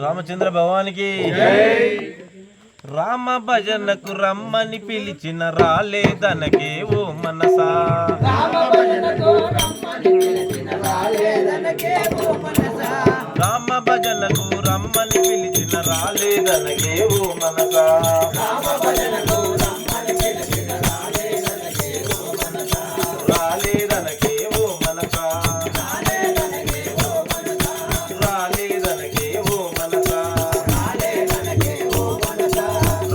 రామచంద్ర భగవానికి రామ భజనకు రమ్మని పిలిచిన రాలేదనకే ఓ మనసా, రామ భజనకు రమ్మని పిలిచిన రాలేదనకే ఓ మనసా, రాలేదనకే ఓ మనసా,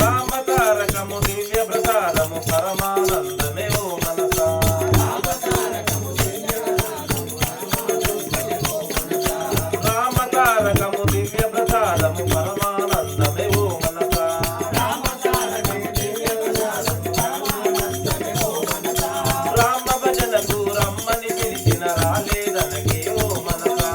రామతారకము దివ్య ప్రసాదము పరమానందమే ఓ మనసా, రామతారకము దివ్య ప్రసాదము పరమానందమే ఓ మనసా, రామ భజనకు రమ్మని పిలిచిన రాలేదనకే ఓ మనసా,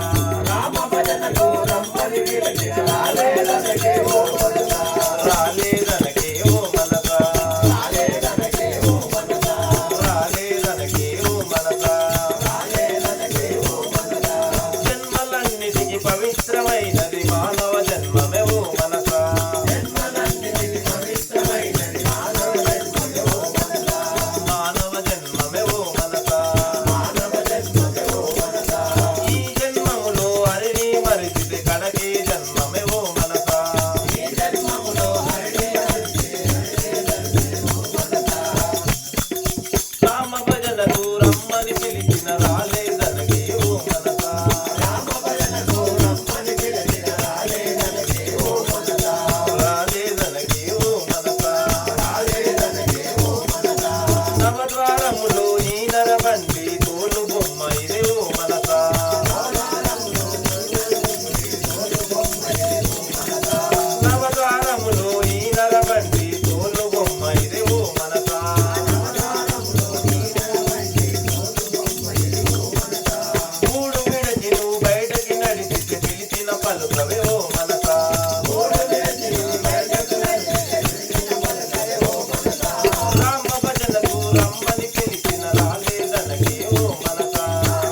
రామ భజనకు రమ్మని పిలిచిన రాలేదనకే ఓ మనసా, రాలేదనకే ఓ మనసా, రాలేదనకే ఓ మనసా, రాలేదనకే ఓ మనసా, రాలేదనకే ఓ మనసా, జన్మలన్నిటికి పవిత్రమైనది మానవ జన్మమే ఓ మనసా, జన్మలన్నిటికి పవిత్రమైనది మానవ జన్మమే ఓ మనసా, మానవ జన్మమే ఓ మనసా, మానవ జన్మమే ఓ మనసా, ఈ జన్మములో హరిని మరిచితే కడకే జన్మమే ఓ మనసా, ఈ జన్మములో హరిని రామ భజనకు రమ్మని పిలిచిన రాలేదనకే ఓ మనసా, రామ భజనకు రమ్మని పిలిచిన రాలేదనకే ఓ మనసా, రాలేదనకే ఓ మనసా, రాలేదనకే ఓ మనసా, నవద్వారములో ఈ నరబండి తోలు బొమ్మ ఇదే ఓ మనసా, నవద్వారములో ఈ నరబండి తోలు బొమ్మ ఇదే ఓ మనసా, మూడు విడచి నువ్వు బయటకి నడిచితే పిలిచిన పలుకవే ఓ మనసా, మూడు విడచి నువ్వు బయటకి నడిచితే పిలిచిన పలుకవే ఓ మనసా, రామ భజనకు రమ్మని పిలిచిన రాలేదనకే ఓ మనసా,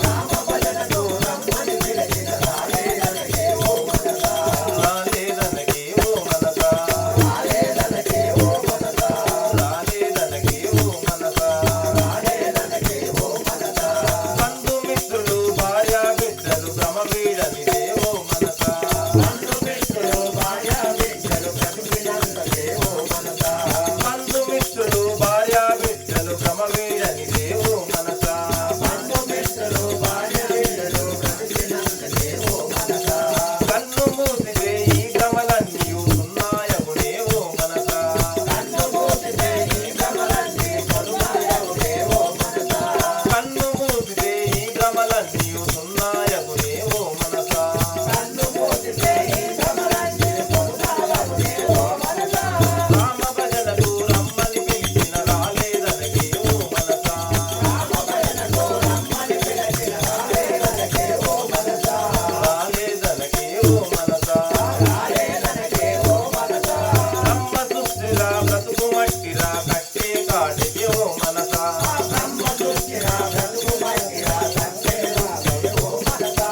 రామ భజనకు రమ్మని పిలిచిన రాలేదనకే ఓ మనసా, రాలేదనకే ఓ మనసా, రాలేదనకే ఓ మనసా, రాలేదనకే ఓ మనసా, రాలేదనకే ఓ మనసా, బంధుమిత్రులు భార్యా బిడ్డలు క్రమవీడనిదే ఓ మనసా, బంధుమిత్రులు భార్యా బిడ్డలు క్రమవీడనిదే ఓ మనసా, బంధుమిత్రులు భార్యా బిడ్డలు క్రమవీడనిదే ఓ మనసా, బంధుమిత్రులు భార్యా బిడ్డలు క్రమవీడనిదే ఓ మనసా, కన్ను మూసితే ఈ భ్రమలన్నీయు సున్నాయగునే ఓ మనసా, కన్ను మూసితే ఈ భ్రమలన్నీ సున్నాయగునే ఓ మనసా, కన్ను మూసితే ఈ భ్రమలన్నీయు సున్నాయగునే ఓ మనసా, కన్ను మూసితే ఈ భ్రమలన్నీ సున్నాయగునే ఓ మనసా, రామ భజనకు రమ్మని పిలిచిన రాలేదనకే ఓ మనసా, రామ భజనకు రమ్మని పిలిచిన రాలేదనకే ఓ మనసా, రాలేదనకే ఓ మనసా, రాలేదనకే ఓ మనసా, బ్రహ్మ సృష్టిరా బ్రతుకు మట్టిరా కట్టే కాటికి ఓ మనసా, బ్రహ్మ సృష్టిరా బ్రతుకు మట్టిరా కట్టే కాటికి ఓ మనసా,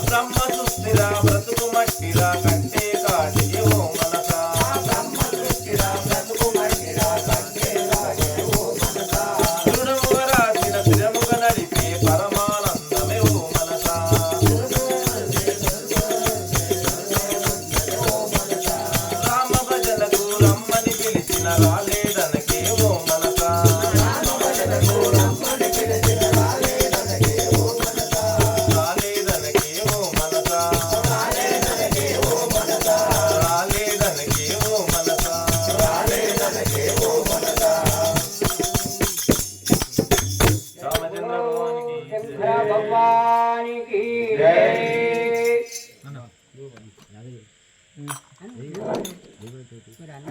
బ్రహ్మ సృష్టిరా బ్రతుకు మట్టిరా కట్టే కాటికి ఓ మనసా, బ్రహ్మ సృష్టిరా బ్రతుకు మట్టిరా కట్టే కాటికి ఓ మనసా, దృఢముగా రాసిన స్థిరముగా నడిపే పరమానందమే ఓ మనసా, రామ భజనకు రమ్మని పిలిచిన రాలేదనకే ఓ మనసా, రామ భజనకు రమ్మని పిలిచిన రాలేదనకే ఓ మనసా, రాలేదనకే ఓ మనసా, రాలేదనకే ఓ మనసా, రాలేదనకే ఓ మనసా, రాలేదనకే ఓ మనసా, రామచంద్ర భగవానికి జై.